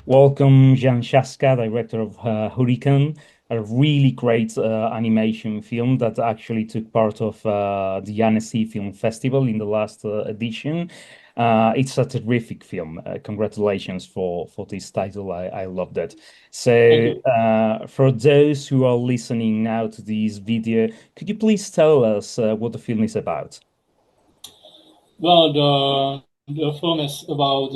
Welcome, Jan Saska, director of Hurikán, a really great animation film that actually took part of the Annecy Film Festival in the last edition. It's a terrific film. Congratulations for this title. I loved it. Thank So, you. for those who are listening now to this video, could you please tell us what the film is about? Well, the film is about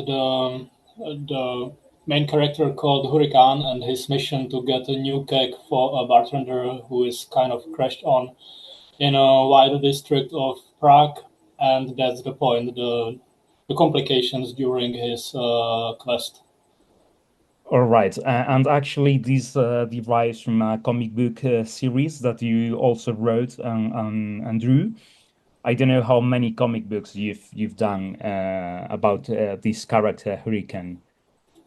the main character called Hurikán and his mission to get a new cake for a bartender who is kind of crashed on in a wide district of Prague, and that's the point. The complications during his quest. All right, and actually, this derives from a comic book series that you also wrote and drew. I don't know how many comic books you've done about this character Hurricane.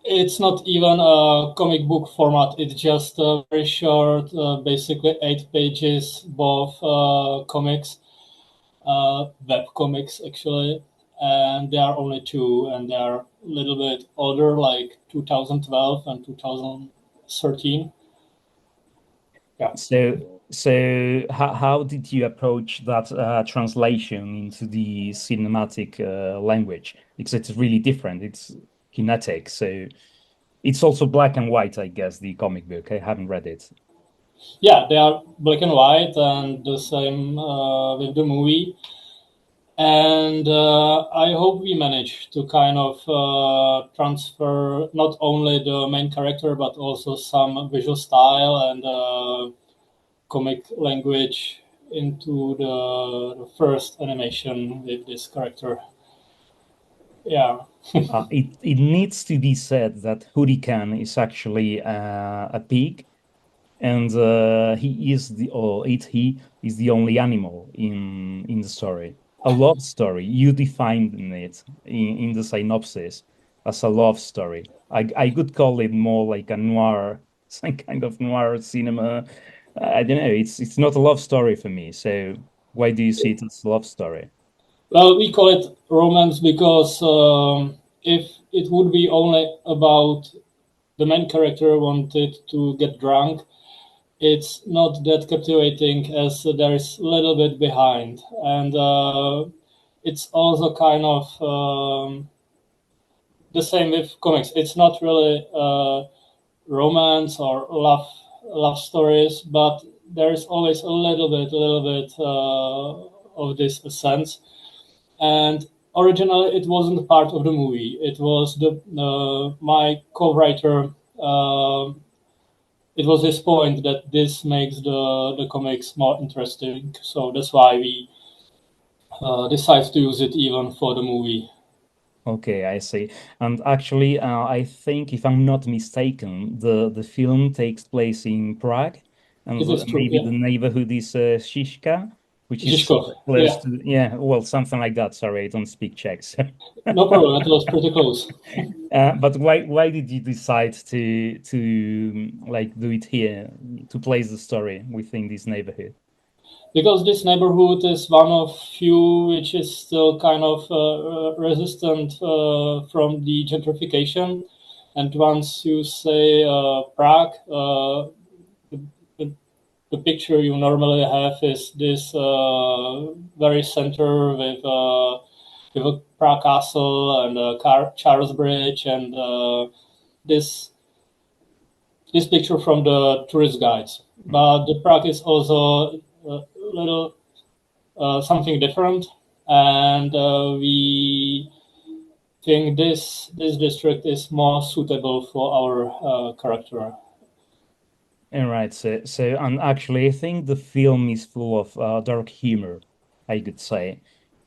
It's not even a comic book format. It's just a very short, basically 8 pages, both comics, web comics actually, and there are only two, and they are a little bit older, like 2012 and 2013. Yeah, So how did you approach that translation into the cinematic language? Because it's really different. It's kinetic, so it's also black and white, I guess, the comic book. I haven't read it. yeah, they are black and white, and the same with the movie. And I hope we manage to kind of transfer not only the main character but also some visual style and comic language into the first animation with this character. Yeah. It needs to be said that Hurricane is actually a pig, and he is the or it he is the only animal in the story. A love story. You defined it in the synopsis as a love story. I could call it more like a noir, some kind of noir cinema. I don't know. It's not a love story for me. So why do you see it as a love story? Well, we call it romance because if it would be only about the main character wanted to get drunk, it's not that captivating as there is a little bit behind. And it's also kind of the same with comics. It's not really romance or love stories, but there is always a little bit of this sense. And originally, it wasn't part of the movie. It was the my co-writer. It was his point that this makes the comics more interesting. So that's why we decided to use it even for the movie. Okay, I see. And actually, I think, if I'm not mistaken, the film takes place in Prague, and It is true, maybe yeah. the neighborhood is Šiška, which is Žižkov, close yeah. to, yeah, well, something like that. Sorry, I don't speak Czech. No problem. It was pretty close. But why did you decide to like do it here, to place the story within this neighborhood? Because this neighborhood is one of few which is still kind of resistant from the gentrification. And once you say Prague, the, the picture you normally have is this very center with a Prague castle and a Charles Bridge and this this picture from the tourist guides. But the Prague is also a little something different, and we think this district is more suitable for our character. All right, and actually, I think the film is full of dark humor, I could say.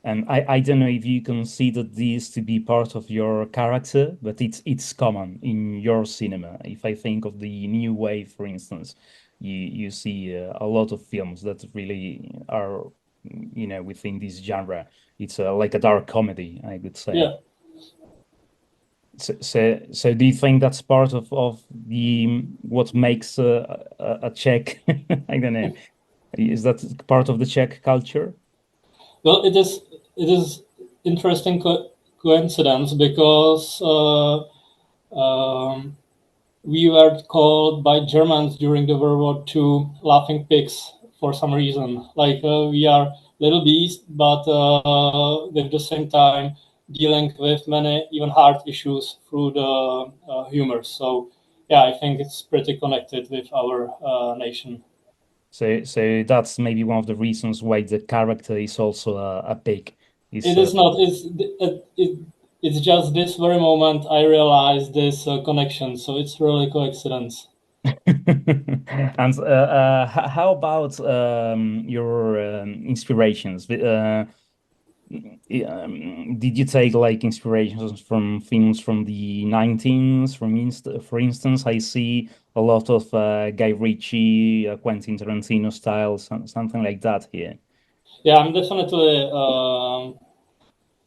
And I don't know if you consider this to be part of your character, but it's common in your cinema. If I think of the new wave, for instance, you see a lot of films that really are, within this genre. It's like a dark comedy, I could say. Yeah, So do you think that's part of the what makes a Czech? I don't know. Is that part of the Czech culture? well, it is interesting coincidence because we were called by Germans during the World War II laughing pigs for some reason. Like we are little beasts, but at the same time dealing with many even hard issues through the humor. So yeah, I think it's pretty connected with our nation. So that's maybe one of the reasons why the character is also a pig. Is It is not. It's just this very moment I realized this connection. So it's really coincidence. And how about your inspirations? Did you take like inspirations from films from the 19s? For instance, I see a lot of Guy Ritchie, Quentin Tarantino style, something like that here. Yeah, I'm definitely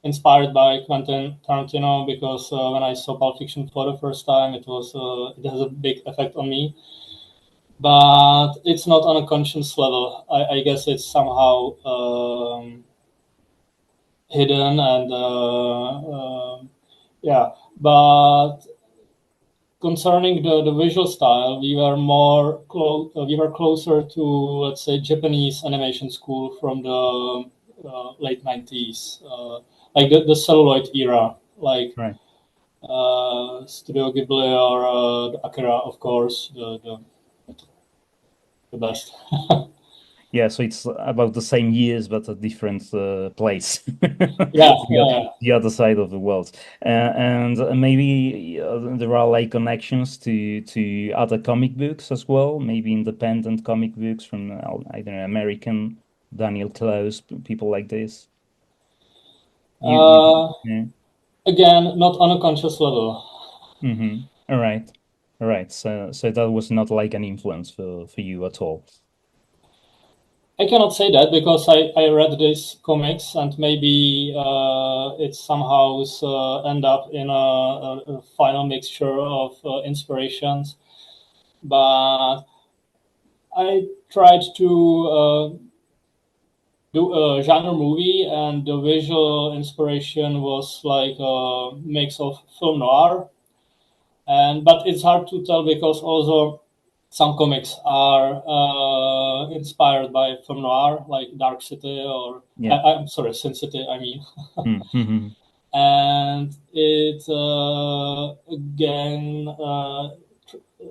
inspired by Quentin Tarantino because when I saw Pulp Fiction for the first time, it has a big effect on me. But it's not on a conscious level. I guess it's somehow hidden and yeah. But concerning the visual style, we were closer to, let's say, Japanese animation school from the late 90s, like the celluloid era, like Right. Studio Ghibli or Akira, of course, the best. Yeah, so it's about the same years, but a different place, Yeah, yeah. the other side of the world. And maybe there are like connections to other comic books as well, maybe independent comic books from I don't know, American Daniel Close, people like this. Uh, Yeah. Again, not on a conscious level. Mm-hmm. All right, all right. So that was not like an influence for you at all. I cannot say that because I read these comics and maybe it somehow end up in a final mixture of inspirations. But I tried to do a genre movie, and the visual inspiration was like a mix of film noir. And but it's hard to tell because also some comics are inspired by film noir, like Dark City or Yeah. I'm sorry, Sin City. I mean, Mm-hmm. and it again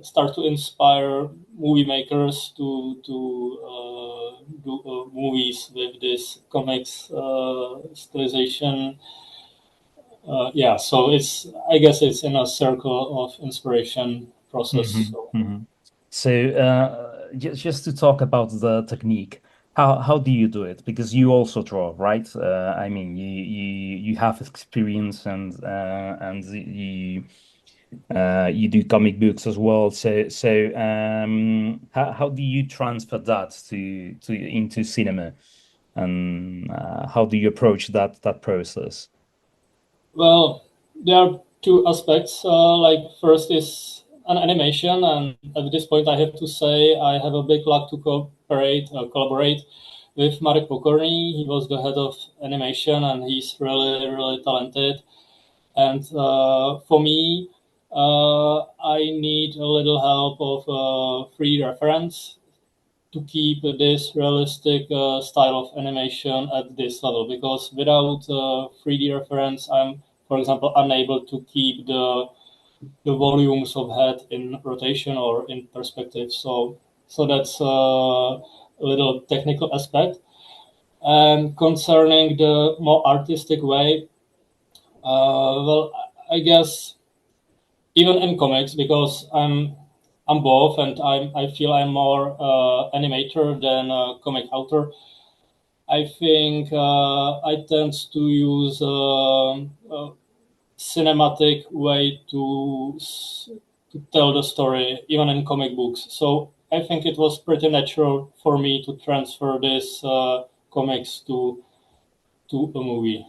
start to inspire movie makers to do movies with this comics stylization. Yeah, so it's I guess it's in a circle of inspiration process. Mm-hmm. So. Mm-hmm. So just to talk about the technique, how do you do it? Because you also draw, right? I mean, you have experience and you do comic books as well. So how do you transfer that to into cinema, and how do you approach that process? Well, there are two aspects. Like first is an animation, and at this point, I have to say I have a big luck to collaborate with Marek Pokorny. He was the head of animation, and he's really, really talented. And for me, I need a little help of free reference to keep this realistic style of animation at this level because without 3D reference, I'm, for example, unable to keep the volumes of head in rotation or in perspective. So that's a little technical aspect. And concerning the more artistic way, well, I guess even in comics because I'm both, and I feel I'm more animator than a comic author. I think I tend to use a cinematic way to tell the story, even in comic books. So I think it was pretty natural for me to transfer this comics to a movie.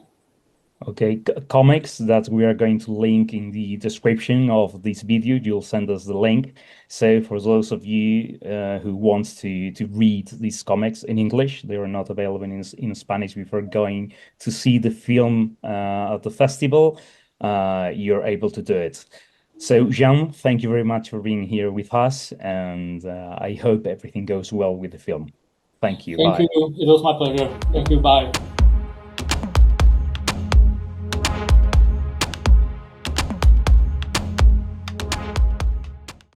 Okay, comics that we are going to link in the description of this video. You'll send us the link. So for those of you who want to read these comics in English, they are not available in Spanish before going to see the film at the festival. You're able to do it. So, Jean, thank you very much for being here with us, and I hope everything goes well with the film. Thank you. Thank Bye. you. It was my pleasure. Thank you. Bye.